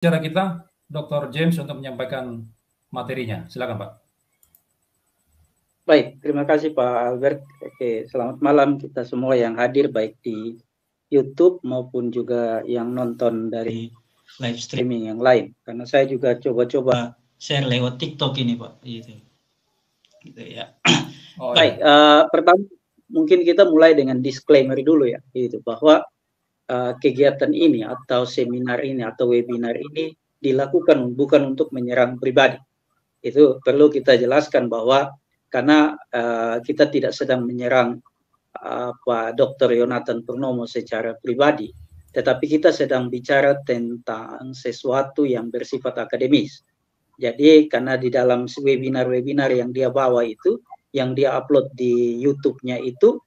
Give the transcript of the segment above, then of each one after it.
Cara kita, Dr. James untuk menyampaikan materinya. Silakan, Pak. Baik, terima kasih Pak Albert. Oke, selamat malam kita semua yang hadir baik di YouTube maupun juga yang nonton dari live streaming yang lain. Karena saya juga coba-coba share lewat TikTok ini Pak. Gitu ya. Oh, baik, pertama mungkin kita mulai dengan disclaimer dulu ya, gitu bahwa kegiatan ini atau seminar ini atau webinar ini dilakukan bukan untuk menyerang pribadi. Itu perlu kita jelaskan bahwa karena kita tidak sedang menyerang Pak Dr. Yonathan Purnomo secara pribadi, tetapi kita sedang bicara tentang sesuatu yang bersifat akademis. Jadi karena di dalam webinar-webinar yang dia bawa itu, yang dia upload di YouTube-nya itu,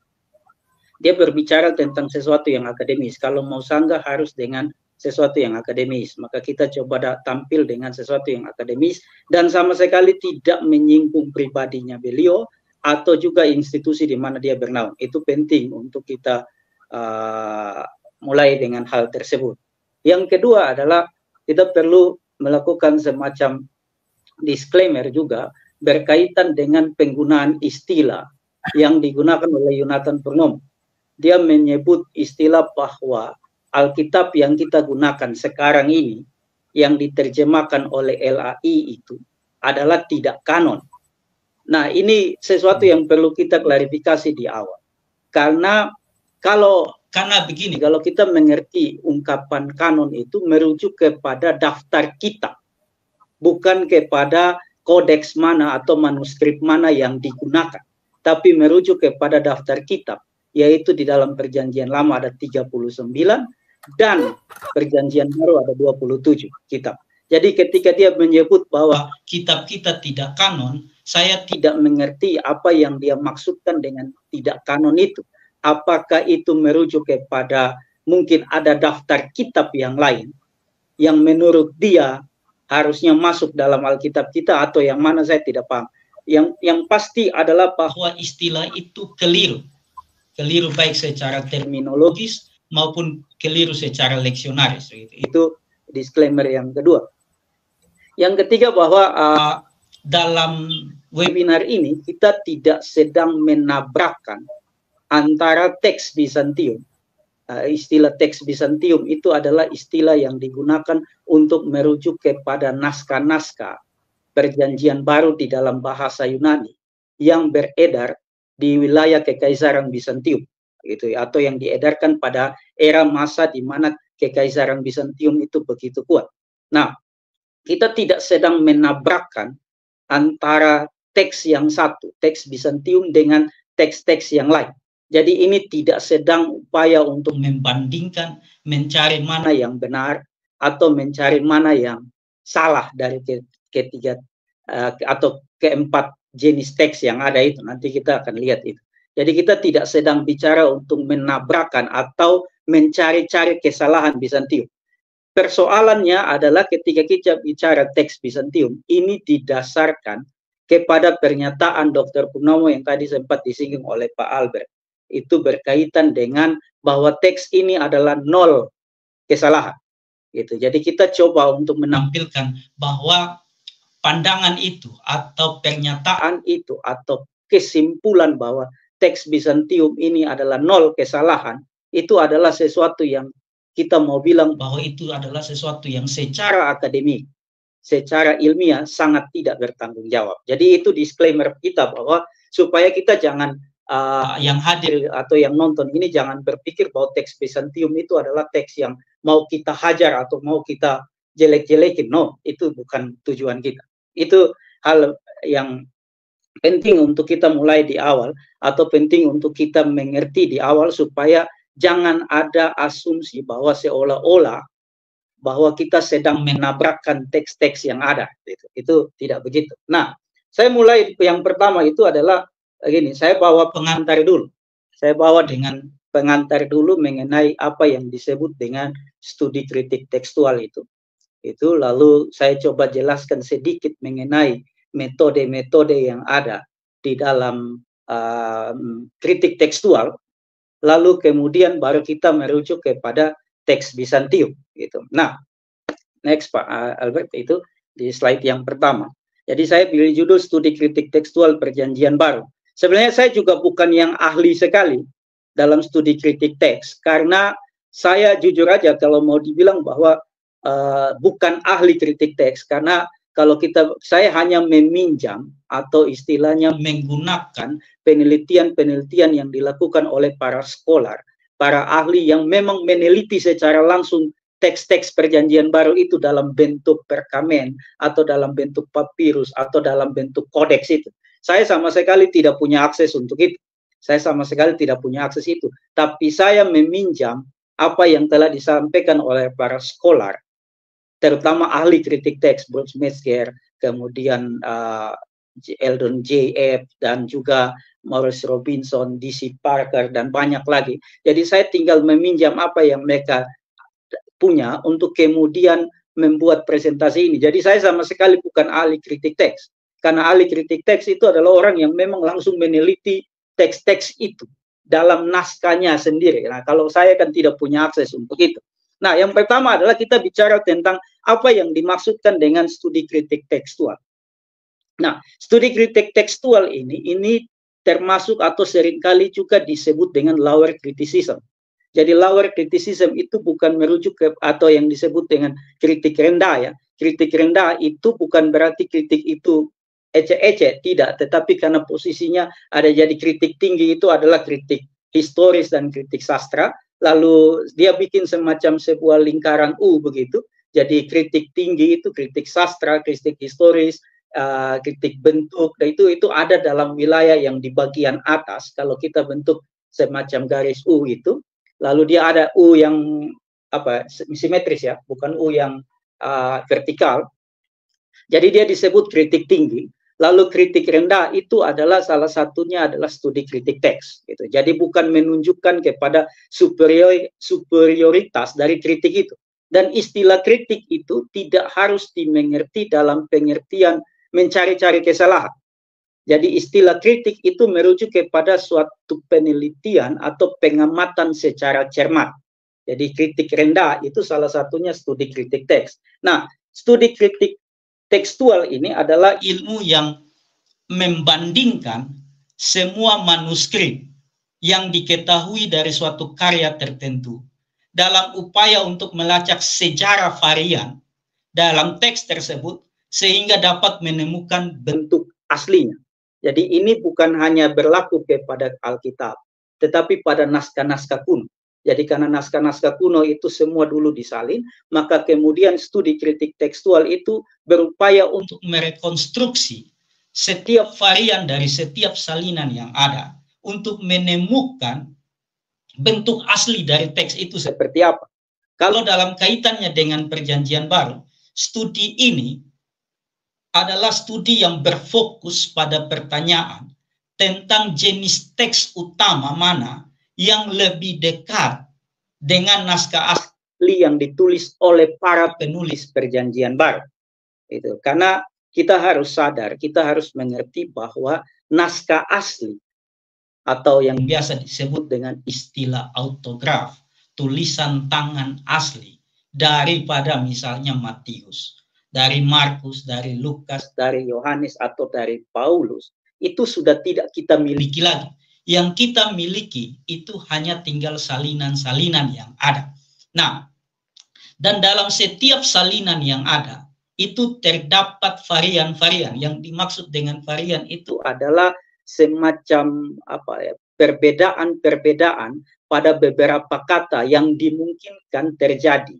dia berbicara tentang sesuatu yang akademis. Kalau mau sanggah harus dengan sesuatu yang akademis. Maka kita coba tampil dengan sesuatu yang akademis dan sama sekali tidak menyinggung pribadinya beliau atau juga institusi di mana dia bernaung. Itu penting untuk kita mulai dengan hal tersebut. Yang kedua adalah kita perlu melakukan semacam disclaimer juga berkaitan dengan penggunaan istilah yang digunakan oleh Yonathan Purnomo. Dia menyebut istilah bahwa Alkitab yang kita gunakan sekarang ini yang diterjemahkan oleh LAI itu adalah tidak kanon. Nah, ini sesuatu yang perlu kita klarifikasi di awal. Karena begini, kalau kita mengerti ungkapan kanon itu merujuk kepada daftar kitab, bukan kepada kodeks mana atau manuskrip mana yang digunakan, tapi merujuk kepada daftar kitab, yaitu di dalam perjanjian lama ada 39 dan perjanjian baru ada 27 kitab. Jadi ketika dia menyebut bahwa kitab kita tidak kanon, saya tidak mengerti apa yang dia maksudkan dengan tidak kanon itu. Apakah itu merujuk kepada mungkin ada daftar kitab yang lain yang menurut dia harusnya masuk dalam Alkitab kita atau yang mana saya tidak paham. Yang pasti adalah bahwa istilah itu keliru baik secara terminologis maupun keliru secara leksionaris. Itu disclaimer yang kedua. Yang ketiga bahwa dalam webinar ini kita tidak sedang menabrakkan antara teks Bizantium. Istilah teks Bizantium itu adalah istilah yang digunakan untuk merujuk kepada naskah-naskah perjanjian baru di dalam bahasa Yunani yang beredar di wilayah Kekaisaran Bizantium, gitu, atau yang diedarkan pada era masa di mana Kekaisaran Bizantium itu begitu kuat. Nah, kita tidak sedang menabrakkan antara teks yang satu, teks Bizantium dengan teks-teks yang lain. Jadi ini tidak sedang upaya untuk membandingkan, mencari mana yang benar atau mencari mana yang salah dari ketiga atau keempat jenis teks yang ada itu. Nanti kita akan lihat itu. Jadi kita tidak sedang bicara untuk menabrakkan atau mencari-cari kesalahan Bizantium. Persoalannya adalah ketika kita bicara teks Bizantium, ini didasarkan kepada pernyataan Dr. Purnomo yang tadi sempat disinggung oleh Pak Albert. Itu berkaitan dengan bahwa teks ini adalah nol kesalahan. Gitu. Jadi kita coba untuk menampilkan bahwa pandangan itu atau pernyataan itu atau kesimpulan bahwa teks Bizantium ini adalah nol kesalahan, itu adalah sesuatu yang kita mau bilang bahwa itu adalah sesuatu yang secara akademik, secara ilmiah sangat tidak bertanggung jawab. Jadi itu disclaimer kita bahwa supaya kita jangan yang hadir atau yang nonton ini jangan berpikir bahwa teks Bizantium itu adalah teks yang mau kita hajar atau mau kita jelek-jelekin. No, itu bukan tujuan kita. Itu hal yang penting untuk kita mulai di awal atau penting untuk kita mengerti di awal supaya jangan ada asumsi bahwa seolah-olah bahwa kita sedang menabrakkan teks-teks yang ada. Itu tidak begitu. Nah, saya mulai yang pertama itu adalah gini, saya bawa pengantar dulu. Saya bawa dengan pengantar dulu mengenai apa yang disebut dengan studi kritik tekstual itu. Itu lalu saya coba jelaskan sedikit mengenai metode-metode yang ada di dalam kritik tekstual. Lalu kemudian baru kita merujuk kepada teks Bizantium gitu. Nah, Next Pak Albert, itu di slide yang pertama. Jadi saya pilih judul studi kritik tekstual perjanjian baru. Sebenarnya saya juga bukan yang ahli sekali dalam studi kritik teks, karena saya jujur aja kalau mau dibilang bahwa bukan ahli kritik teks, karena kalau saya hanya meminjam atau istilahnya menggunakan penelitian-penelitian yang dilakukan oleh para scholar, para ahli yang memang meneliti secara langsung teks-teks perjanjian baru itu dalam bentuk perkamen atau dalam bentuk papirus atau dalam bentuk kodeks itu. Saya sama sekali tidak punya akses untuk itu. Saya sama sekali tidak punya akses itu. Tapi saya meminjam apa yang telah disampaikan oleh para scholar, terutama ahli kritik teks, Bruce Metzger, kemudian Eldon J.F. dan juga Maurice Robinson, D.C. Parker, dan banyak lagi. Jadi saya tinggal meminjam apa yang mereka punya untuk kemudian membuat presentasi ini. Jadi saya sama sekali bukan ahli kritik teks. Karena ahli kritik teks itu adalah orang yang memang langsung meneliti teks-teks itu dalam naskahnya sendiri. Nah, kalau saya kan tidak punya akses untuk itu. Nah, yang pertama adalah kita bicara tentang apa yang dimaksudkan dengan studi kritik tekstual. Nah, studi kritik tekstual ini termasuk atau seringkali juga disebut dengan lower criticism. Jadi lower criticism itu bukan merujuk ke atau yang disebut dengan kritik rendah ya. Kritik rendah itu bukan berarti kritik itu ecek-ecek, tidak. Tetapi karena posisinya ada jadi kritik tinggi itu adalah kritik historis dan kritik sastra. Lalu dia bikin semacam sebuah lingkaran U begitu. Jadi kritik tinggi itu kritik sastra, kritik historis, kritik bentuk. Dan itu ada dalam wilayah yang di bagian atas. Kalau kita bentuk semacam garis U itu. Lalu dia ada U yang simetris ya, bukan U yang vertikal. Jadi dia disebut kritik tinggi. Lalu kritik rendah itu adalah salah satunya adalah studi kritik teks. Gitu. Jadi bukan menunjukkan kepada superioritas dari kritik itu. Dan istilah kritik itu tidak harus dimengerti dalam pengertian mencari-cari kesalahan. Jadi istilah kritik itu merujuk kepada suatu penelitian atau pengamatan secara cermat. Jadi kritik rendah itu salah satunya studi kritik teks. Nah, studi kritik tekstual ini adalah ilmu yang membandingkan semua manuskrip yang diketahui dari suatu karya tertentu dalam upaya untuk melacak sejarah varian dalam teks tersebut sehingga dapat menemukan bentuk aslinya. Jadi ini bukan hanya berlaku kepada Alkitab, tetapi pada naskah-naskah kuno. Jadi karena naskah-naskah kuno itu semua dulu disalin, maka kemudian studi kritik tekstual itu berupaya untuk merekonstruksi setiap varian dari setiap salinan yang ada untuk menemukan bentuk asli dari teks itu seperti apa. Kalau dalam kaitannya dengan perjanjian baru, studi ini adalah studi yang berfokus pada pertanyaan tentang jenis teks utama mana yang lebih dekat dengan naskah asli yang ditulis oleh para penulis perjanjian baru. Itu karena kita harus sadar, kita harus mengerti bahwa naskah asli atau yang biasa disebut dengan istilah autograf, tulisan tangan asli daripada misalnya Matius, dari Markus, dari Lukas, dari Yohanes atau dari Paulus, itu sudah tidak kita miliki lagi. Yang kita miliki itu hanya tinggal salinan-salinan yang ada. Nah, dan dalam setiap salinan yang ada, itu terdapat varian-varian. Yang dimaksud dengan varian itu adalah semacam perbedaan-perbedaan pada beberapa kata yang dimungkinkan terjadi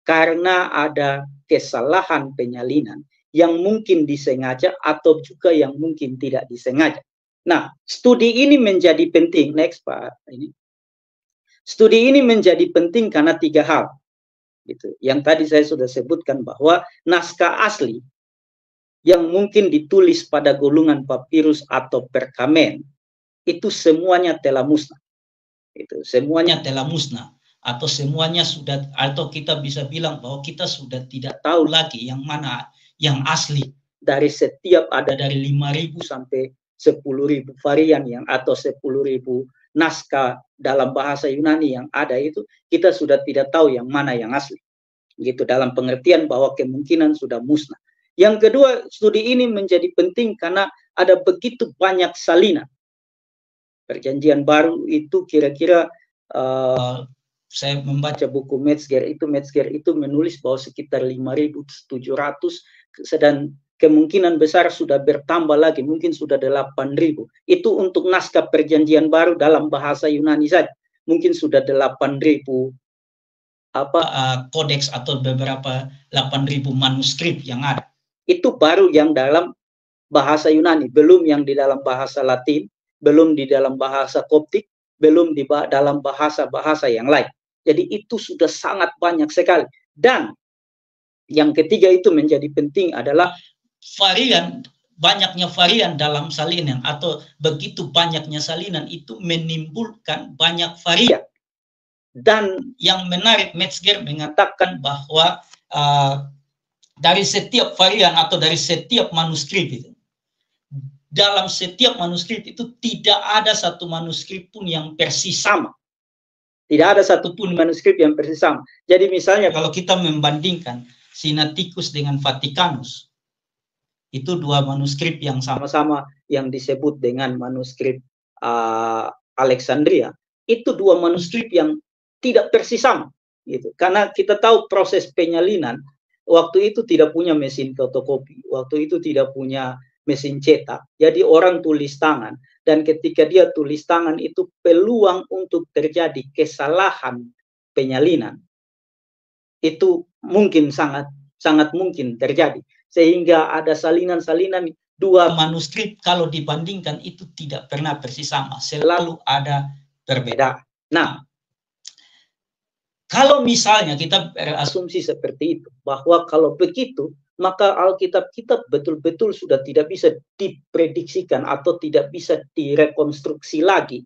karena ada kesalahan penyalinan yang mungkin disengaja atau juga yang mungkin tidak disengaja. Nah, studi ini menjadi penting. Next, Pak. Studi ini menjadi penting karena 3 hal. Gitu. Yang tadi saya sudah sebutkan bahwa naskah asli yang mungkin ditulis pada golongan papirus atau perkamen itu semuanya telah musnah. Itu semuanya telah musnah. Atau semuanya sudah, atau kita bisa bilang bahwa kita sudah tidak tahu lagi yang mana yang asli dari setiap ada dari 5.000 sampai 10.000 varian yang atau 10.000 naskah dalam bahasa Yunani yang ada itu, kita sudah tidak tahu yang mana yang asli. gitu, dalam pengertian bahwa kemungkinan sudah musnah. Yang kedua, studi ini menjadi penting karena ada begitu banyak salinan. Perjanjian baru itu kira-kira saya membaca buku Metzger itu menulis bahwa sekitar 5.700, dan kemungkinan besar sudah bertambah lagi, mungkin sudah 8.000. Itu untuk naskah perjanjian baru dalam bahasa Yunani saja. Mungkin sudah 8.000 kodeks atau beberapa 8.000 manuskrip yang ada. Itu baru yang dalam bahasa Yunani, belum yang di dalam bahasa Latin, belum di dalam bahasa Koptik, belum di dalam bahasa-bahasa yang lain. Jadi itu sudah sangat banyak sekali. Dan yang ketiga itu menjadi penting adalah banyaknya varian dalam salinan, atau begitu banyaknya salinan itu menimbulkan banyak varian. Dan yang menarik, Metzger mengatakan bahwa dari setiap varian atau dari setiap manuskrip itu, dalam setiap manuskrip itu tidak ada satu manuskrip pun yang persis sama. Tidak ada satupun manuskrip yang persis sama. Jadi misalnya kalau kita membandingkan Sinaiticus dengan Vaticanus, itu dua manuskrip yang sama-sama yang disebut dengan manuskrip Alexandria. Itu dua manuskrip yang tidak persis sama. Gitu. Karena kita tahu proses penyalinan, waktu itu tidak punya mesin fotokopi, waktu itu tidak punya mesin cetak. Jadi orang tulis tangan, dan ketika dia tulis tangan itu peluang untuk terjadi kesalahan penyalinan itu mungkin sangat mungkin terjadi, sehingga ada salinan-salinan dua manuskrip kalau dibandingkan itu tidak pernah persis sama, selalu ada perbedaan. Nah, kalau misalnya kita berasumsi seperti itu, bahwa kalau begitu, maka Alkitab kita betul-betul sudah tidak bisa diprediksikan atau tidak bisa direkonstruksi lagi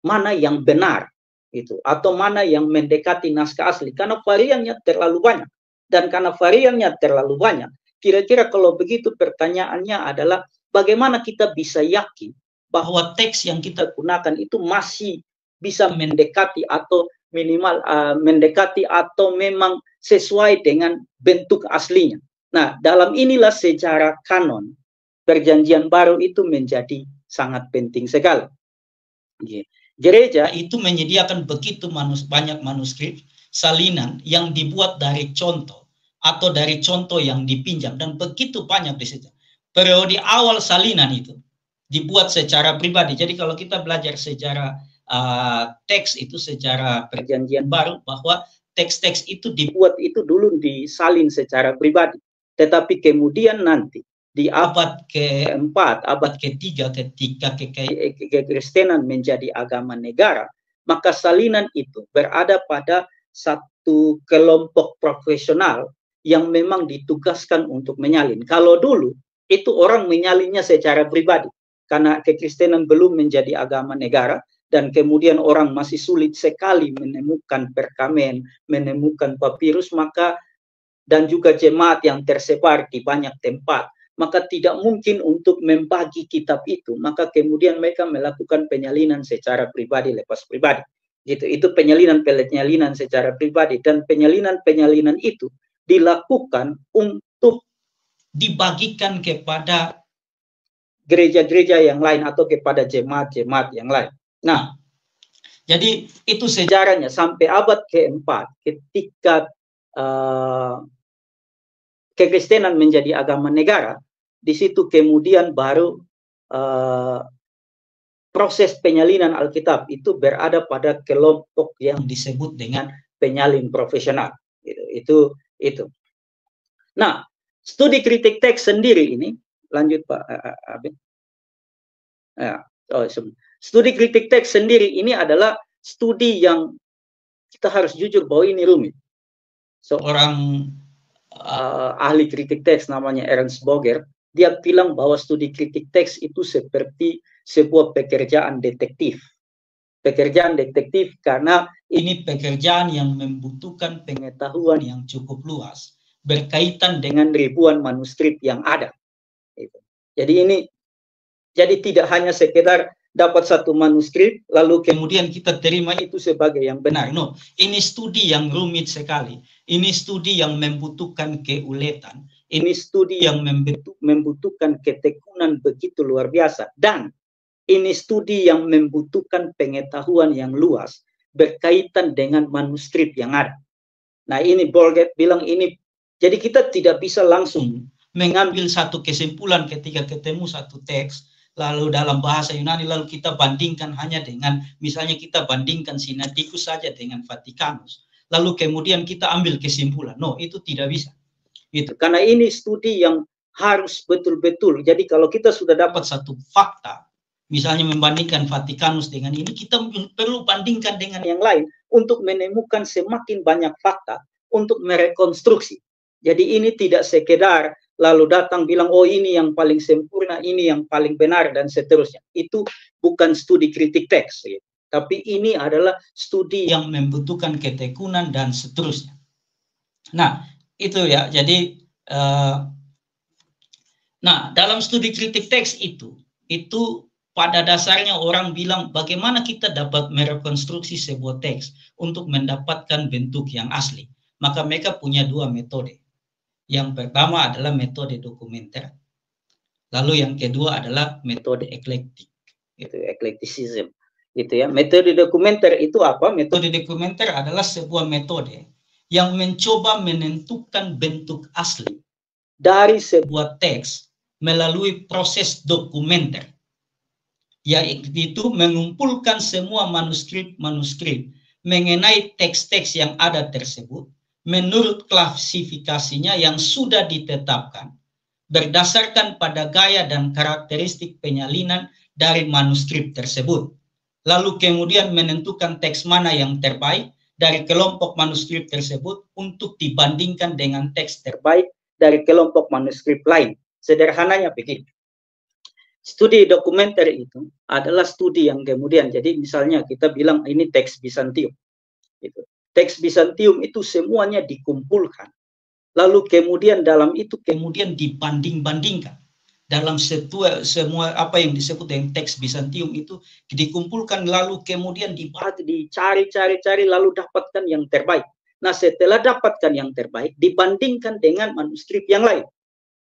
mana yang benar, gitu, atau mana yang mendekati naskah asli, karena variannya terlalu banyak. Dan karena variannya terlalu banyak, kira-kira kalau begitu pertanyaannya adalah bagaimana kita bisa yakin bahwa teks yang kita gunakan itu masih bisa mendekati atau minimal mendekati atau memang sesuai dengan bentuk aslinya. Nah, dalam inilah sejarah kanon perjanjian baru itu menjadi sangat penting sekali. Gereja itu menyediakan begitu banyak manuskrip salinan yang dibuat dari contoh atau dari contoh yang dipinjam, dan begitu banyak di situ. Periode awal salinan itu dibuat secara pribadi. Jadi kalau kita belajar sejarah teks itu, sejarah perjanjian baru, bahwa teks-teks itu dibuat itu dulu disalin secara pribadi, tetapi kemudian nanti di abad ke-4, abad ke-3, ketika kekristenan menjadi agama negara, maka salinan itu berada pada satu kelompok profesional yang memang ditugaskan untuk menyalin. Kalau dulu itu orang menyalinnya secara pribadi, karena kekristenan belum menjadi agama negara, dan kemudian orang masih sulit sekali menemukan perkamen, menemukan papirus, maka dan juga jemaat yang tersebar di banyak tempat, maka tidak mungkin untuk membagi kitab itu, maka kemudian mereka melakukan penyalinan secara pribadi, lepas pribadi. Gitu. Itu penyalinan secara pribadi, dan penyalinan itu dilakukan untuk dibagikan kepada gereja-gereja yang lain atau kepada jemaat-jemaat yang lain. Nah, jadi itu sejarahnya sampai abad ke-4 ketika kekristenan menjadi agama negara. Di situ kemudian baru proses penyalinan Alkitab itu berada pada kelompok yang disebut dengan penyalin profesional. Itu. Nah, studi kritik teks sendiri ini, lanjut Pak Abin. Studi kritik teks sendiri ini adalah studi yang kita harus jujur bahwa ini rumit. Seorang ahli kritik teks namanya Ernst Boger, dia bilang bahwa studi kritik teks itu seperti sebuah pekerjaan detektif. Pekerjaan detektif karena ini pekerjaan yang membutuhkan pengetahuan yang cukup luas berkaitan dengan ribuan manuskrip yang ada. Jadi tidak hanya sekedar dapat satu manuskrip, lalu kemudian kita terima itu sebagai yang benar. No, ini studi yang rumit sekali. Ini studi yang membutuhkan keuletan. Ini studi yang membutuhkan ketekunan begitu luar biasa. Dan ini studi yang membutuhkan pengetahuan yang luas berkaitan dengan manuskrip yang ada. Nah, ini Bourget bilang ini, jadi kita tidak bisa langsung mengambil satu kesimpulan ketika ketemu satu teks, lalu dalam bahasa Yunani, lalu kita bandingkan hanya dengan, misalnya kita bandingkan Sinaiticus saja dengan Vaticanus, lalu kemudian kita ambil kesimpulan. No, itu tidak bisa. Itu karena ini studi yang harus betul-betul. Jadi kalau kita sudah dapat satu fakta, misalnya membandingkan Vaticanus dengan ini, kita perlu bandingkan dengan yang lain untuk menemukan semakin banyak fakta untuk merekonstruksi. Jadi ini tidak sekedar lalu datang bilang, oh ini yang paling sempurna, ini yang paling benar, dan seterusnya. Itu bukan studi kritik teks, gitu. Tapi ini adalah studi yang membutuhkan ketekunan dan seterusnya. Nah, itu ya, jadi nah, dalam studi kritik teks itu pada dasarnya orang bilang bagaimana kita dapat merekonstruksi sebuah teks untuk mendapatkan bentuk yang asli. Maka mereka punya dua metode. Yang pertama adalah metode dokumenter. Lalu yang kedua adalah metode eklektik. Itu eklektisisme. Gitu ya. Metode dokumenter itu apa? Metode dokumenter adalah sebuah metode yang mencoba menentukan bentuk asli dari sebuah teks melalui proses dokumenter, yaitu mengumpulkan semua manuskrip mengenai teks-teks yang ada tersebut menurut klasifikasinya yang sudah ditetapkan berdasarkan pada gaya dan karakteristik penyalinan dari manuskrip tersebut. Lalu kemudian menentukan teks mana yang terbaik dari kelompok manuskrip tersebut untuk dibandingkan dengan teks terbaik dari kelompok manuskrip lain. Sederhananya begini. Studi dokumenter itu adalah studi yang kemudian, jadi misalnya kita bilang ini teks Bizantium. Gitu. Teks Bizantium itu semuanya dikumpulkan. Lalu kemudian dalam itu kemudian dibanding-bandingkan. Dalam semua apa yang disebut dengan teks Bizantium itu dikumpulkan, lalu kemudian dibahas, dicari-cari lalu dapatkan yang terbaik. Nah, setelah dapatkan yang terbaik, dibandingkan dengan manuskrip yang lain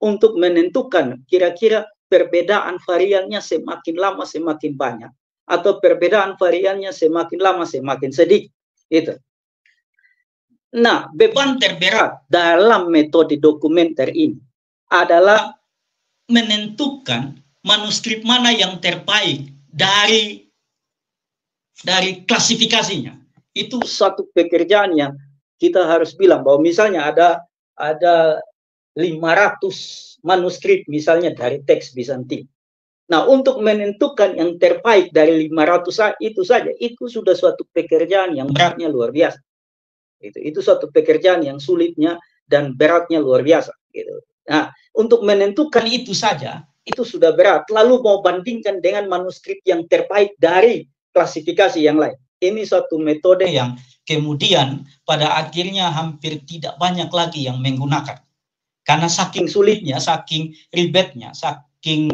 untuk menentukan kira-kira perbedaan variannya semakin lama semakin banyak atau perbedaan variannya semakin lama semakin sedikit. Itu. Nah, beban terberat dalam metode dokumenter ini adalah menentukan manuskrip mana yang terbaik dari klasifikasinya. Itu satu pekerjaan yang kita harus bilang bahwa misalnya ada 500 manuskrip misalnya dari teks Bizantium. Nah, untuk menentukan yang terbaik dari 500 itu saja, itu sudah suatu pekerjaan yang beratnya luar biasa. Itu suatu pekerjaan yang sulitnya dan beratnya luar biasa. Gitu. Nah, untuk menentukan itu saja, itu sudah berat. Lalu mau bandingkan dengan manuskrip yang terbaik dari klasifikasi yang lain. Ini suatu metode yang kemudian pada akhirnya hampir tidak banyak lagi yang menggunakan. Karena saking sulitnya, saking ribetnya, saking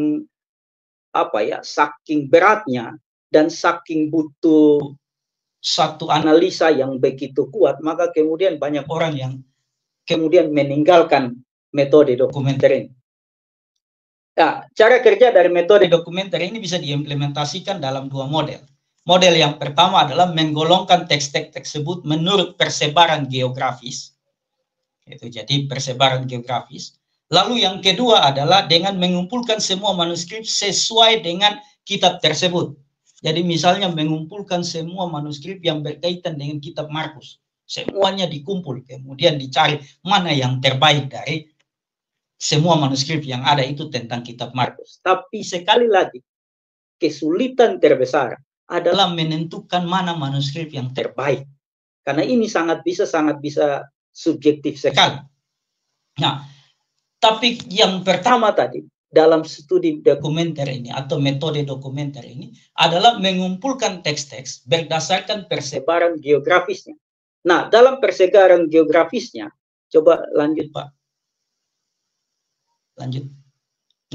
beratnya, dan saking butuh satu analisa yang begitu kuat, maka kemudian banyak orang yang kemudian meninggalkan metode dokumenter ini. Nah, cara kerja dari metode dokumenter ini bisa diimplementasikan dalam dua model. Model yang pertama adalah menggolongkan teks-teks tersebut menurut persebaran geografis. Itu jadi persebaran geografis. Lalu yang kedua adalah dengan mengumpulkan semua manuskrip sesuai dengan kitab tersebut. Jadi misalnya mengumpulkan semua manuskrip yang berkaitan dengan kitab Markus. Semuanya dikumpul, kemudian dicari mana yang terbaik dari semua manuskrip yang ada itu tentang kitab Markus. Tapi sekali lagi, kesulitan terbesar adalah menentukan mana manuskrip yang terbaik. Karena ini sangat bisa subjektif sekali. Nah, tapi yang pertama tadi, dalam studi dokumenter ini atau metode dokumenter ini adalah mengumpulkan teks-teks berdasarkan persebaran geografisnya. Nah, dalam persebaran geografisnya, coba lanjut Pak. Lanjut.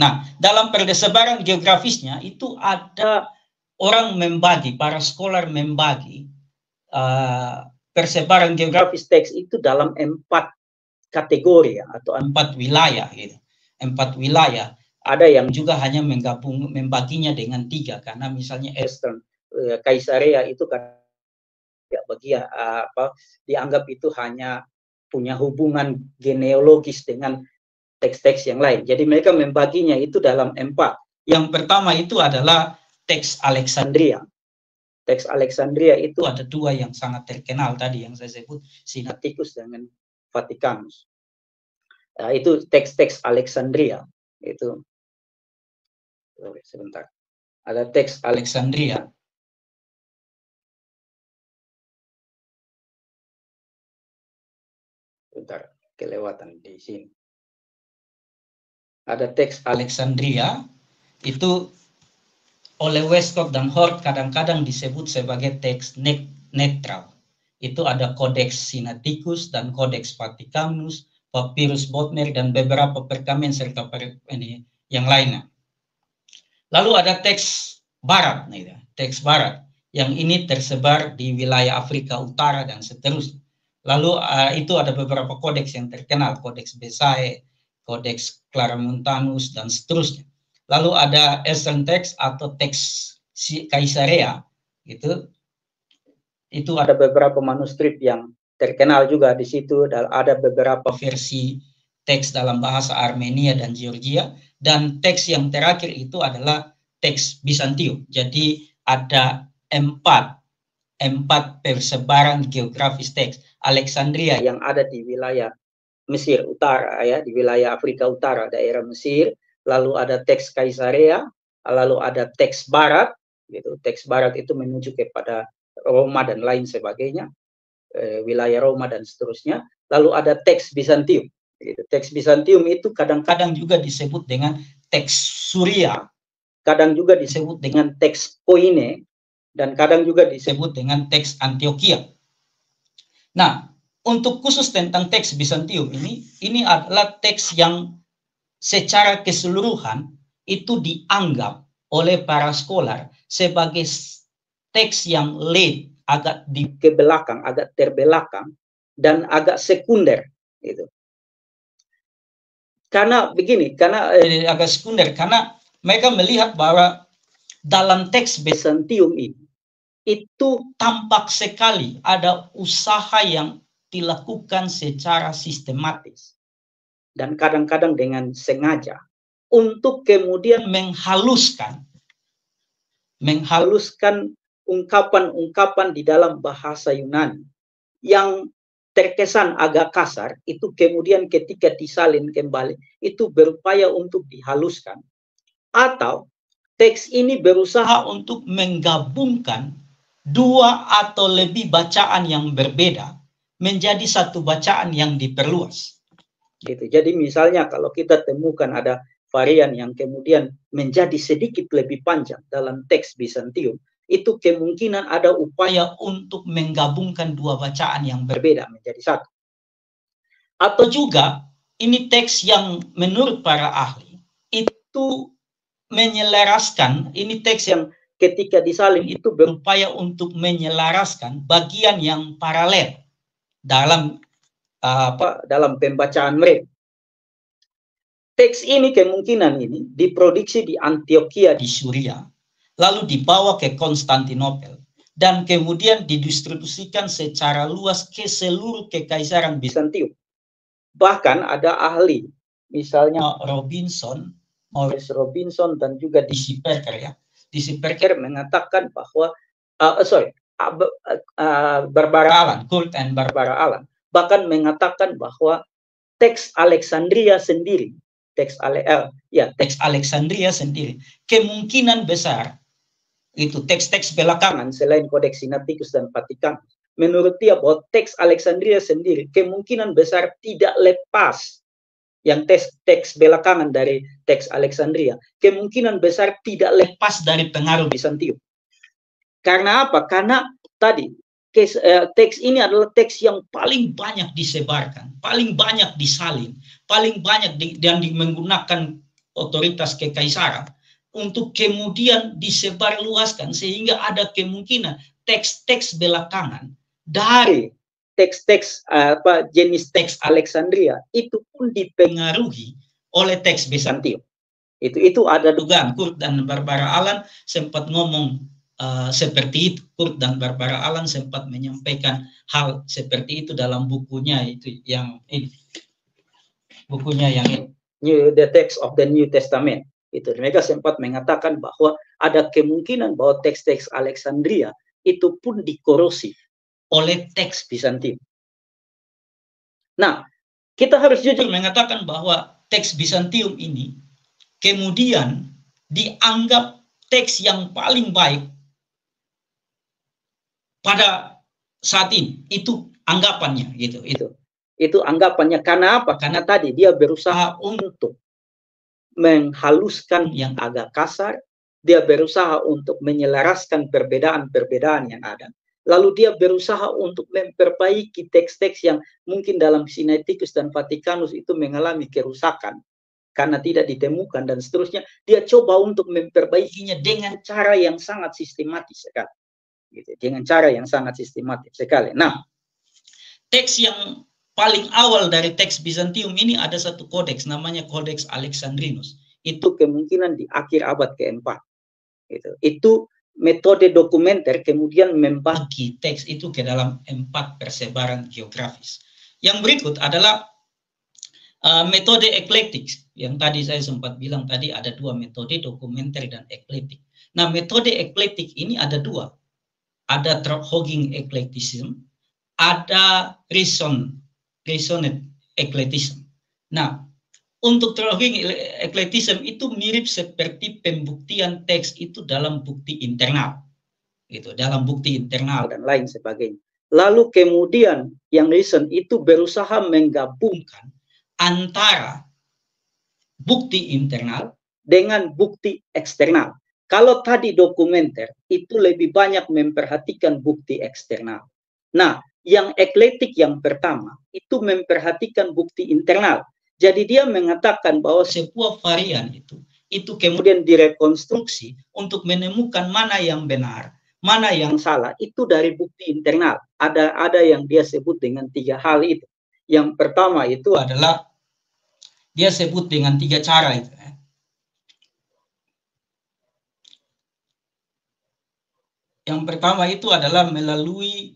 Nah, dalam persebaran geografisnya itu ada orang membagi, para scholar membagi persebaran geografis teks itu dalam 4 kategori ya, atau 4 wilayah gitu. 4 wilayah. Ada yang juga hanya membaginya dengan 3, karena misalnya Eastern Kaisarea itu kan ya bagian dianggap itu hanya punya hubungan genealogis dengan teks-teks yang lain. Jadi mereka membaginya itu dalam 4. Yang pertama itu adalah teks Alexandria. Teks Alexandria itu ada 2 yang sangat terkenal tadi yang saya sebut, Sinaiticus dengan Vaticanus. Itu teks-teks Alexandria. Itu sebentar. Ada teks Alexandria. Sebentar, kelewatan di sini. Ada teks Alexandria, itu oleh Westcott dan Hort kadang-kadang disebut sebagai teks netral. Itu ada Codex Sinaiticus dan Codex Vaticanus, Papyrus Bodmer, dan beberapa perkamen serta yang lainnya. Lalu ada teks barat, teks barat, yang ini tersebar di wilayah Afrika Utara dan seterusnya. Lalu itu ada beberapa kodeks yang terkenal, Kodeks Besae, Kodeks Claramontanus, dan seterusnya. Lalu ada Eastern Text atau teks Kaisarea, itu ada beberapa manuskrip yang terkenal juga di situ. Ada beberapa versi teks dalam bahasa Armenia dan Georgia, dan teks yang terakhir itu adalah teks Bizantium. Jadi ada 4 persebaran geografis teks. Alexandria yang ada di wilayah Mesir Utara ya, di wilayah Afrika Utara, daerah Mesir. Lalu ada teks Kaisarea, lalu ada teks barat, gitu. Teks barat itu menuju kepada Roma dan lain sebagainya, wilayah Roma dan seterusnya. Lalu ada teks Bizantium. Gitu. Teks Bizantium itu kadang-kadang juga disebut dengan teks Suria, kadang juga disebut dengan teks Koine, dan kadang juga disebut dengan teks Antioquia. Nah, untuk khusus tentang teks Bizantium ini adalah teks yang secara keseluruhan itu dianggap oleh para scholar sebagai teks yang late, agak ke belakang, agak terbelakang, dan agak sekunder. Gitu. Karena begini, karena agak sekunder, karena mereka melihat bahwa dalam teks Bizantium ini, itu tampak sekali ada usaha yang dilakukan secara sistematis dan kadang-kadang dengan sengaja untuk kemudian menghaluskan ungkapan-ungkapan di dalam bahasa Yunani yang terkesan agak kasar, itu kemudian ketika disalin kembali itu berupaya untuk dihaluskan, atau teks ini berusaha untuk menggabungkan 2 atau lebih bacaan yang berbeda menjadi satu bacaan yang diperluas. Gitu. Jadi misalnya kalau kita temukan ada varian yang kemudian menjadi sedikit lebih panjang dalam teks Bizantium, itu kemungkinan ada upaya untuk menggabungkan 2 bacaan yang berbeda menjadi satu. Atau juga ini teks yang menurut para ahli itu menyelaraskan, ini teks yang ketika disalin itu berupaya untuk menyelaraskan bagian yang paralel dalam dalam pembacaan mereka. Teks ini kemungkinan ini diproduksi di Antioquia di Suria, lalu dibawa ke Konstantinopel, dan kemudian didistribusikan secara luas ke seluruh kekaisaran Bizantium. Bahkan ada ahli, misalnya Maurice Robinson dan juga D.C. Parker ya. D.C. Parker mengatakan bahwa Barbara Allen, Kurt and Barbara Allen, bahkan mengatakan bahwa teks Alexandria sendiri, teks Alexandria sendiri, kemungkinan besar itu teks-teks belakangan selain Codex Sinaiticus dan Vaticanus, menurut dia bahwa teks Alexandria sendiri kemungkinan besar tidak lepas, yang teks belakangan dari teks Alexandria kemungkinan besar tidak lepas dari pengaruh Bizantium. Karena apa? Karena tadi teks ini adalah teks yang paling banyak disebarkan, paling banyak disalin, paling banyak dan menggunakan otoritas kekaisaran untuk kemudian disebarluaskan sehingga ada kemungkinan teks-teks belakangan dari teks-teks jenis teks Alexandria itu pun dipengaruhi oleh teks Bizantium. Itu ada dugaan. Kurt dan Barbara Allen sempat ngomong seperti itu. Kurt dan Barbara Allen sempat menyampaikan hal seperti itu dalam bukunya itu yang ini. Bukunya yang ini, The Text of the New Testament. Itu mereka sempat mengatakan bahwa ada kemungkinan bahwa teks-teks Alexandria itu pun dikorosif oleh teks Bizantium. Nah, kita harus jujur mengatakan bahwa teks Bizantium ini kemudian dianggap teks yang paling baik pada saat ini. Itu anggapannya gitu. Itu anggapannya. Karena apa? Karena tadi dia berusaha untuk menghaluskan yang agak kasar, dia berusaha untuk menyelaraskan perbedaan-perbedaan yang ada. Lalu dia berusaha untuk memperbaiki teks-teks yang mungkin dalam Sinaiticus dan Vaticanus itu mengalami kerusakan karena tidak ditemukan dan seterusnya. Dia coba untuk memperbaikinya dengan cara yang sangat sistematis sekali. Gitu. Dengan cara yang sangat sistematis sekali. Nah, teks yang paling awal dari teks Bizantium ini ada satu kodeks namanya Codex Alexandrinus. Itu kemungkinan di akhir abad ke-4. Itu metode dokumenter kemudian membagi teks itu ke dalam 4 persebaran geografis. Yang berikut adalah metode eklektik. Yang tadi saya sempat bilang tadi ada 2 metode, dokumenter dan eklektik. Nah, metode eklektik ini ada 2. Ada Troglodyte eclecticism, ada Resonant eclecticism. Nah, untuk Troglodyte eclecticism itu mirip seperti pembuktian teks itu dalam bukti internal. Gitu, dalam bukti internal dan lain sebagainya. Lalu kemudian yang Reason itu berusaha menggabungkan antara bukti internal dengan bukti eksternal. Kalau tadi dokumenter itu lebih banyak memperhatikan bukti eksternal. Nah, yang eklektik yang pertama itu memperhatikan bukti internal. Jadi dia mengatakan bahwa sebuah varian itu kemudian direkonstruksi untuk menemukan mana yang benar, mana yang salah, itu dari bukti internal. Ada yang dia sebut dengan 3 hal itu. Yang pertama itu adalah dia sebut dengan 3 cara itu. Yang pertama itu adalah melalui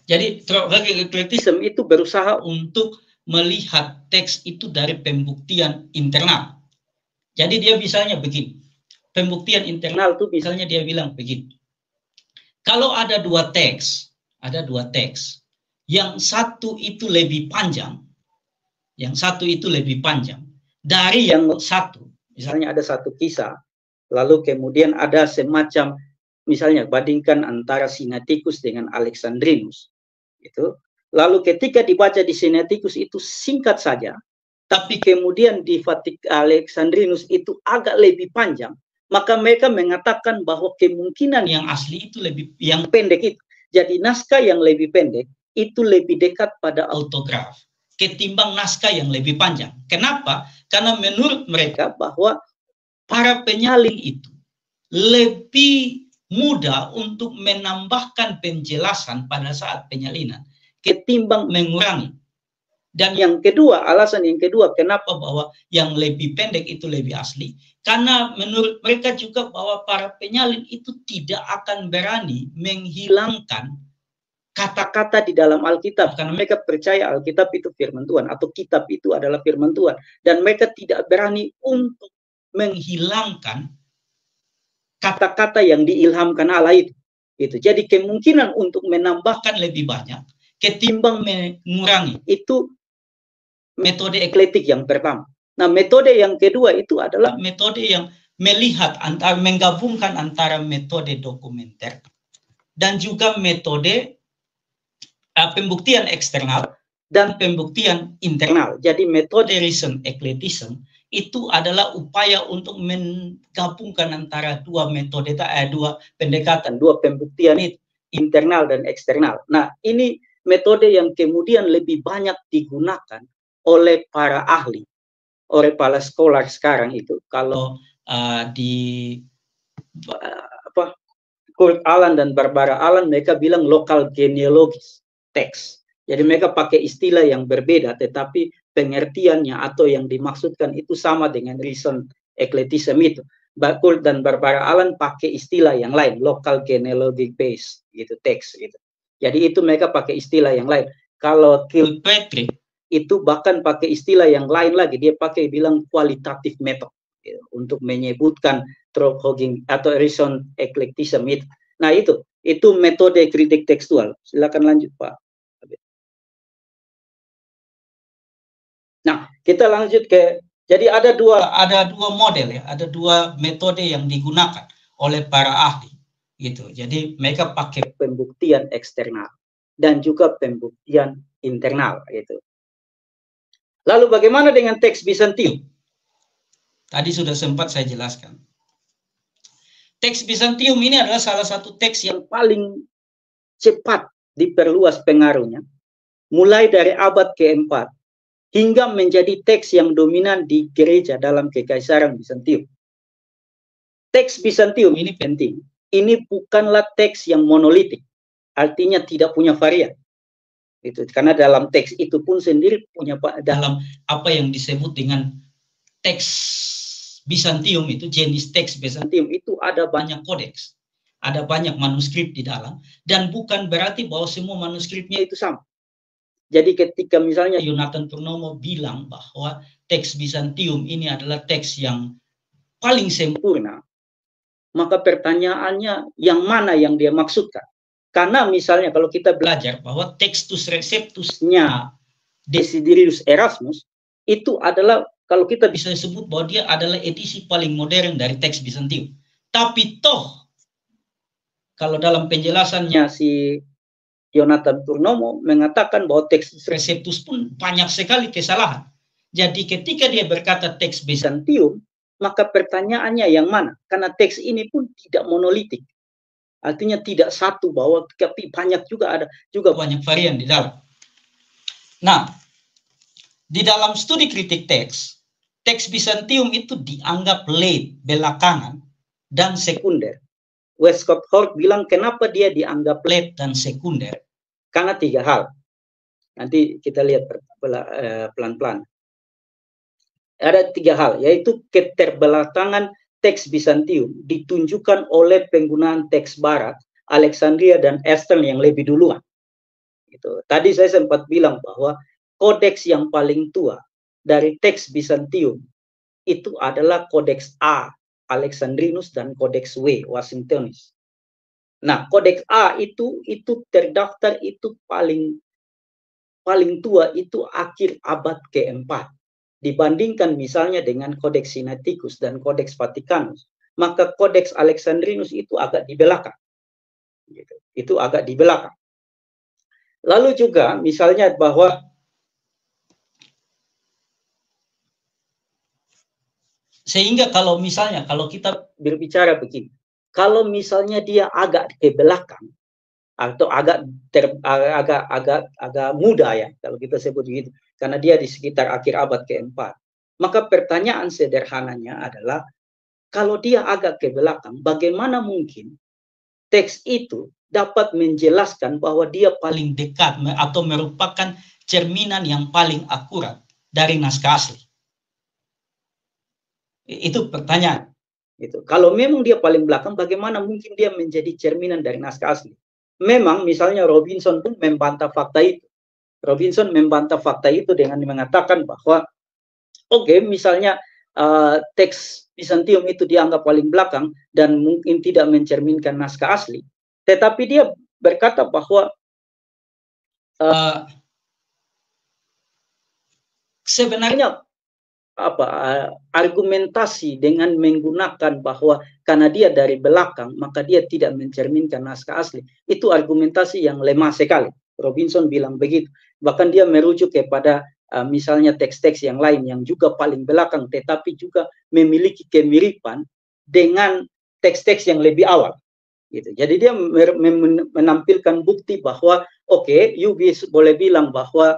Jadi Troglodyte eclecticism itu berusaha untuk melihat teks itu dari pembuktian internal. Jadi dia misalnya begini. Pembuktian internal itu misalnya dia bilang begini. Kalau ada 2 teks, yang satu itu lebih panjang, dari yang satu. Misalnya ada satu kisah, lalu kemudian ada semacam, misalnya bandingkan antara Sinaiticus dengan Alexandrinus. Itu. Lalu ketika dibaca di Sinaiticus itu singkat saja, tapi kemudian di Alexandrinus itu agak lebih panjang, maka mereka mengatakan bahwa kemungkinan yang asli itu yang pendek itu. Jadi naskah yang lebih pendek itu lebih dekat pada autograf ketimbang naskah yang lebih panjang. Kenapa? Karena menurut mereka bahwa para penyalin itu lebih mudah untuk menambahkan penjelasan pada saat penyalinan ketimbang mengurangi. Dan yang kedua, alasan yang kedua kenapa bahwa yang lebih pendek itu lebih asli, karena menurut mereka juga bahwa para penyalin itu tidak akan berani menghilangkan kata-kata di dalam Alkitab, karena mereka percaya Alkitab itu firman Tuhan atau kitab itu adalah firman Tuhan, dan mereka tidak berani untuk menghilangkan kata-kata yang diilhamkan Allah itu. Jadi kemungkinan untuk menambahkan lebih banyak ketimbang mengurangi. Itu metode eklektik yang pertama. Nah, metode yang kedua itu adalah metode yang melihat menggabungkan antara metode dokumenter dan juga metode pembuktian eksternal dan pembuktian internal. Jadi metode Reason eclecticism itu adalah upaya untuk menggabungkan antara 2 metode, 2 pendekatan, 2 pembuktian itu, internal dan eksternal. Nah, ini metode yang kemudian lebih banyak digunakan oleh para ahli, oleh para scholar sekarang itu. Kalau di Kurt Aland dan Barbara Aland, mereka bilang lokal genealogis teks. Jadi mereka pakai istilah yang berbeda, tetapi pengertiannya atau yang dimaksudkan itu sama dengan recent eclecticism itu. Kurt dan Barbara Aland pakai istilah yang lain, local genealogic base gitu, teks gitu. Jadi itu mereka pakai istilah yang lain. Kalau Kilpatrick itu bahkan pakai istilah yang lain lagi, dia pakai bilang qualitative method gitu, untuk menyebutkan trophoging atau recent eclecticism itu. Nah itu metode kritik tekstual. Silakan lanjut Pak. Nah kita lanjut ke, jadi ada dua model ya, ada dua metode yang digunakan oleh para ahli gitu. Jadi mereka pakai pembuktian eksternal dan juga pembuktian internal gitu. Lalu bagaimana dengan teks Bizantium? Tadi sudah sempat saya jelaskan. Teks Bizantium ini adalah salah satu teks yang paling cepat diperluas pengaruhnya, mulai dari abad ke-4 hingga menjadi teks yang dominan di gereja dalam Kekaisaran Bizantium. Teks Bizantium ini penting. Ini bukanlah teks yang monolitik, artinya tidak punya varian. Itu karena dalam teks itu pun sendiri punya, dalam apa yang disebut dengan teks Bizantium itu, jenis teks Bizantium itu ada banyak kodeks, ada banyak manuskrip di dalam, dan bukan berarti bahwa semua manuskripnya itu sama. Jadi ketika misalnya Yonatan Purnomo bilang bahwa teks Bizantium ini adalah teks yang paling sempurna, maka pertanyaannya yang mana yang dia maksudkan? Karena misalnya kalau kita belajar bahwa Textus Receptusnya Desiderius Erasmus itu adalah, kalau kita bisa sebut bahwa dia adalah edisi paling modern dari teks Bizantium. Tapi toh kalau dalam penjelasannya si Yonatan Purnomo mengatakan bahwa Textus Receptus pun banyak sekali kesalahan. Jadi ketika dia berkata teks Bizantium, maka pertanyaannya yang mana? Karena teks ini pun tidak monolitik. Artinya tidak satu, bahwa tapi banyak juga, ada juga banyak varian di dalam. Nah, di dalam studi kritik teks, teks Bizantium itu dianggap late, belakangan, dan sekunder. Westcott Hort bilang kenapa dia dianggap late dan sekunder? Karena tiga hal. Nanti kita lihat pelan-pelan. Ada tiga hal, yaitu keterbelakangan teks Bizantium ditunjukkan oleh penggunaan teks Barat, Alexandria dan Eastern yang lebih duluan. Itu. Tadi saya sempat bilang bahwa kodeks yang paling tua dari teks Bizantium itu adalah kodeks A, Alexandrinus, dan kodeks W, Washingtonus. Nah, kodeks A itu terdaftar itu paling tua itu akhir abad ke-4. Dibandingkan misalnya dengan kodeks Sinaiticus dan kodeks Vaticanus, maka kodeks Alexandrinus itu agak di belakang. Gitu. Itu agak di belakang. Lalu juga misalnya bahwa sehingga kalau misalnya kalau kita berbicara begini, kalau misalnya dia agak ke belakang atau agak muda ya, kalau kita sebut begitu, karena dia di sekitar akhir abad ke-4, maka pertanyaan sederhananya adalah, kalau dia agak ke belakang, bagaimana mungkin teks itu dapat menjelaskan bahwa dia paling dekat atau merupakan cerminan yang paling akurat dari naskah asli? Itu pertanyaan. Itu. Kalau memang dia paling belakang, bagaimana mungkin dia menjadi cerminan dari naskah asli? Memang misalnya Robinson pun membantah fakta itu. Robinson membantah fakta itu dengan mengatakan bahwa oke, misalnya teks Bizantium itu dianggap paling belakang dan mungkin tidak mencerminkan naskah asli. Tetapi dia berkata bahwa sebenarnya argumentasi dengan menggunakan bahwa karena dia dari belakang maka dia tidak mencerminkan naskah asli, itu argumentasi yang lemah sekali. Robinson bilang begitu. Bahkan dia merujuk kepada misalnya teks-teks yang lain yang juga paling belakang tetapi juga memiliki kemiripan dengan teks-teks yang lebih awal. Gitu. Jadi dia menampilkan bukti bahwa oke, you boleh bilang bahwa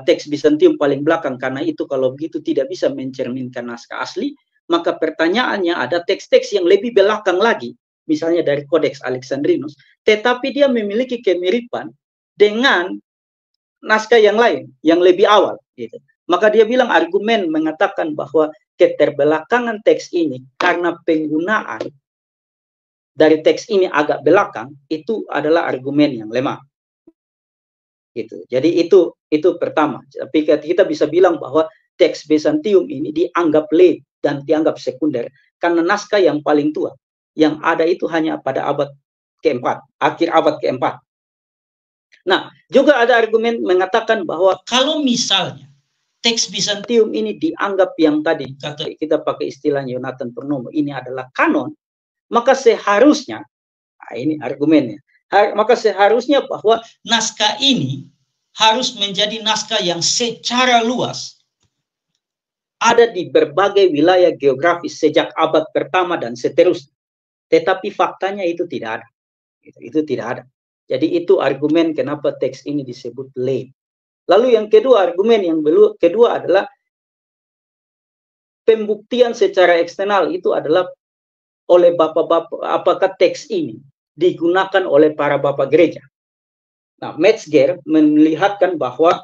teks Bizantium paling belakang karena itu kalau begitu tidak bisa mencerminkan naskah asli, maka pertanyaannya ada teks-teks yang lebih belakang lagi, misalnya dari Codex Alexandrinus, tetapi dia memiliki kemiripan dengan naskah yang lain, yang lebih awal. Gitu. Maka dia bilang argumen mengatakan bahwa keterbelakangan teks ini karena penggunaan dari teks ini agak belakang, itu adalah argumen yang lemah. Gitu. Jadi itu pertama. Tapi kita bisa bilang bahwa teks Bizantium ini dianggap late dan dianggap sekunder karena naskah yang paling tua yang ada itu hanya pada abad keempat, akhir abad keempat. Nah, juga ada argumen mengatakan bahwa kalau misalnya teks Bizantium ini dianggap yang tadi kita pakai istilah Yonatan Purnomo ini adalah kanon, maka seharusnya, nah ini argumennya, maka seharusnya bahwa naskah ini harus menjadi naskah yang secara luas ada di berbagai wilayah geografis sejak abad pertama dan seterusnya. Tetapi faktanya itu tidak ada. Itu tidak ada. Jadi itu argumen kenapa teks ini disebut late. Lalu yang kedua, argumen yang kedua adalah pembuktian secara eksternal itu adalah oleh bapak-bapak, apakah teks ini digunakan oleh para bapak gereja. Nah, Metzger melihatkan bahwa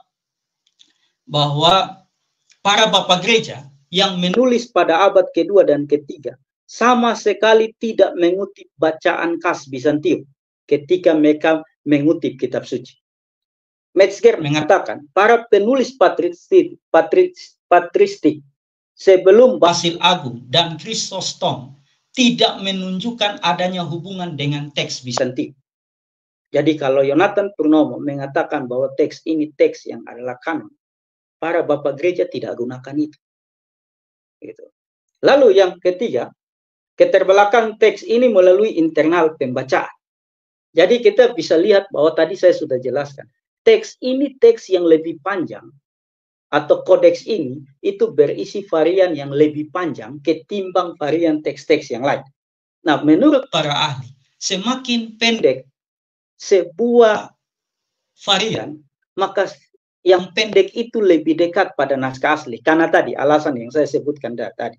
para bapak gereja yang menulis pada abad kedua dan ketiga sama sekali tidak mengutip bacaan khas Bizantium ketika mereka mengutip kitab suci. Metzger mengatakan para penulis patristik sebelum Basil Agung dan Chrysostom tidak menunjukkan adanya hubungan dengan teks Bizantium. Jadi kalau Yonatan Purnomo mengatakan bahwa teks ini teks yang adalah kanon, para bapak gereja tidak gunakan itu. Gitu. Lalu yang ketiga, keterbelakangan teks ini melalui internal pembacaan. Jadi kita bisa lihat bahwa tadi saya sudah jelaskan, teks ini teks yang lebih panjang, atau kodeks ini itu berisi varian yang lebih panjang ketimbang varian teks-teks yang lain. Nah, menurut para ahli, semakin pendek sebuah varian, maka yang pendek itu lebih dekat pada naskah asli. Karena tadi alasan yang saya sebutkan tadi.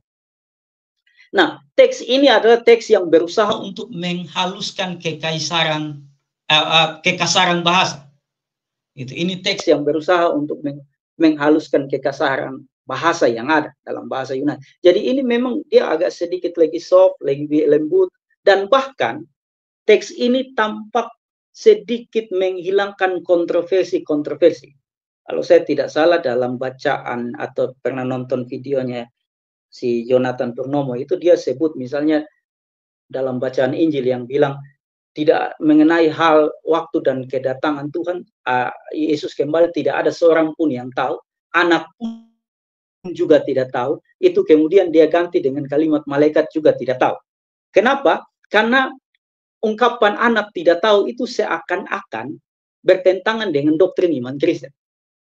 Nah, teks ini adalah teks yang berusaha untuk menghaluskan kekasaran bahasa. Ini teks yang berusaha untuk menghaluskan kekasaran bahasa yang ada dalam bahasa Yunani. Jadi ini memang dia agak sedikit lagi soft, lebih lembut, dan bahkan teks ini tampak sedikit menghilangkan kontroversi. Kalau saya tidak salah dalam bacaan atau pernah nonton videonya si Yonatan Purnomo itu dia sebut misalnya dalam bacaan Injil yang bilang tidak mengenai hal waktu dan kedatangan Tuhan, Yesus kembali tidak ada seorang pun yang tahu, anak pun juga tidak tahu. Itu kemudian dia ganti dengan kalimat malaikat juga tidak tahu. Kenapa? Karena ungkapan anak tidak tahu itu seakan-akan bertentangan dengan doktrin iman Kristen.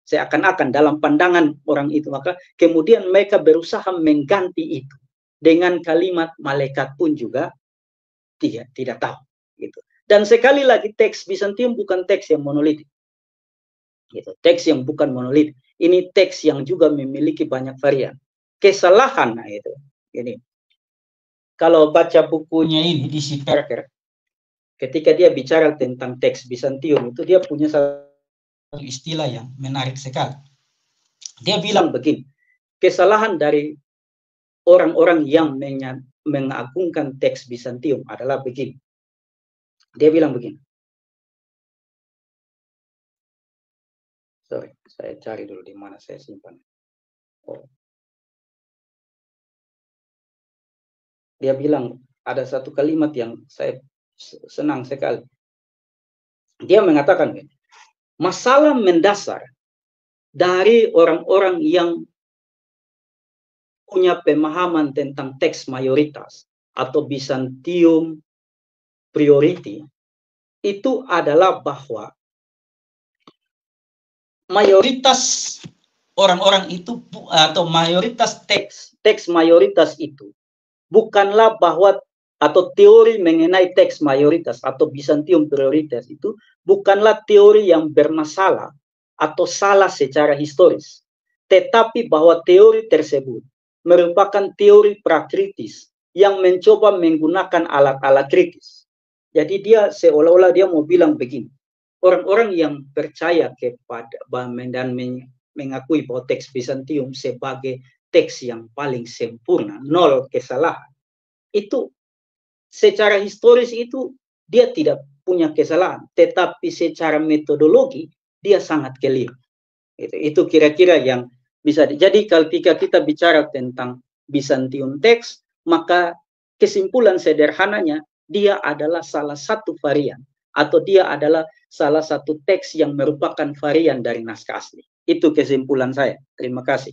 Seakan-akan dalam pandangan orang itu, maka kemudian mereka berusaha mengganti itu dengan kalimat malaikat pun juga tidak tahu. Gitu. Dan sekali lagi teks Bizantium bukan teks yang monolitik. Gitu. Teks yang bukan monolitik. Ini teks yang juga memiliki banyak varian. Kesalahan itu. Ini. Kalau baca bukunya ini di si Parker, ketika dia bicara tentang teks Bizantium itu dia punya satu istilah yang menarik sekali. Dia bilang begini, kesalahan dari orang-orang yang mengagungkan teks Bizantium adalah begini. Dia bilang begini. Sorry, saya cari dulu di mana saya simpan. Oh. Dia bilang ada satu kalimat yang saya senang sekali. Dia mengatakan begini, masalah mendasar dari orang-orang yang punya pemahaman tentang teks mayoritas atau Bizantium priority itu adalah bahwa mayoritas orang-orang itu atau mayoritas teks mayoritas itu bukanlah bahwa atau teori mengenai teks mayoritas atau Bizantium prioritas itu bukanlah teori yang bermasalah atau salah secara historis, tetapi bahwa teori tersebut merupakan teori prakritis yang mencoba menggunakan alat-alat kritis. Jadi dia seolah-olah dia mau bilang begini, orang-orang yang percaya kepada dan mengakui bahwa teks Bizantium sebagai teks yang paling sempurna, nol kesalahan, itu secara historis itu dia tidak punya kesalahan, tetapi secara metodologi dia sangat keliru. Itu kira-kira yang bisa. Jadi ketika kita bicara tentang Bizantium teks, maka kesimpulan sederhananya dia adalah salah satu varian atau dia adalah salah satu teks yang merupakan varian dari naskah asli. Itu kesimpulan saya. Terima kasih.